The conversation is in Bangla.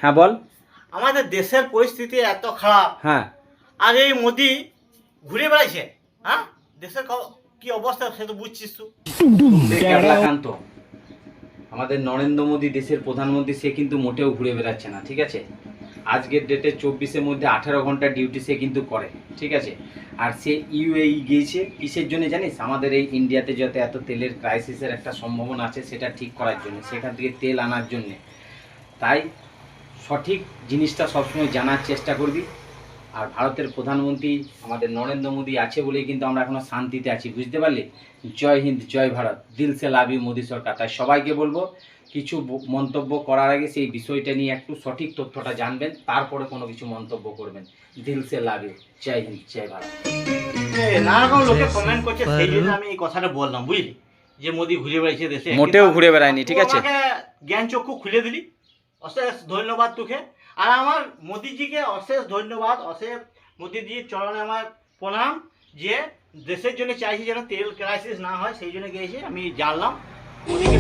হ্যাঁ বল। আমাদের দেশের পরিস্থিতি এত খারাপ, হ্যাঁ, আর এই মোদি ঘুরে বেড়াইছে। হ্যাঁ, দেশের কি অবস্থা সে তো বুঝছিস তুই। কেরলাকান্ত আমাদের নরেন্দ্র মোদী দেশের প্রধানমন্ত্রী, সে কিন্তু মোটেও ঘুরে বেড়াচ্ছে না, ঠিক আছে। আজকের ডেটে 24-এর মধ্যে 18 ঘন্টা ডিউটি সে কিন্তু করে, ঠিক আছে। আর সে ইউএই গিয়েছে কিসের জন্য জানিস? আমাদের এই ইন্ডিয়াতে যাতে এত তেলের ক্রাইসিসের একটা সম্ভাবনা আছে সেটা ঠিক করার জন্য, সেখান থেকে তেল আনার জন্যে। তাই সঠিক জিনিসটা সবসময় জানার চেষ্টা করবি। আর ভারতের প্রধানমন্ত্রী আমাদের নরেন্দ্র মোদী আছে বলেই কিন্তু আমরা এখনো শান্তিতে আছি, বুঝতে পারলি? জয় হিন্দ, জয় ভারত, দিল সে লাভ ইউ মোদী সরকার। তাই সবাইকে বলবো কিছু মন্তব্য করার আগে সেই বিষয়টা নিয়ে একটু সঠিক তথ্যটা জানবেন, তারপরে কোনো কিছু মন্তব্য করবেন। দিল সে লাভ ইউ, জয় হিন্দ, জয় ভারত। নানা রকম লোকে কমেন্ট করছে, সেই জন্য আমি এই কথাটা বললাম, বুঝলি, যে মোদি ঘুরে বেড়াইছে দেশে। মোটেও ঘুরে বেড়ায়নি, ঠিক আছে। জ্ঞান চক্ষু খুলে দিলি, অশেষ ধন্যবাদ তোকে। আর আমার মোদিজিকে অশেষ ধন্যবাদ, অশেষ মোদিজির চরণে আমার প্রণাম, যে দেশের জন্য চাইছে যেন তেল ক্রাইসিস না হয়, সেই জন্য গিয়েছে। আমি জানলাম মোদিকে।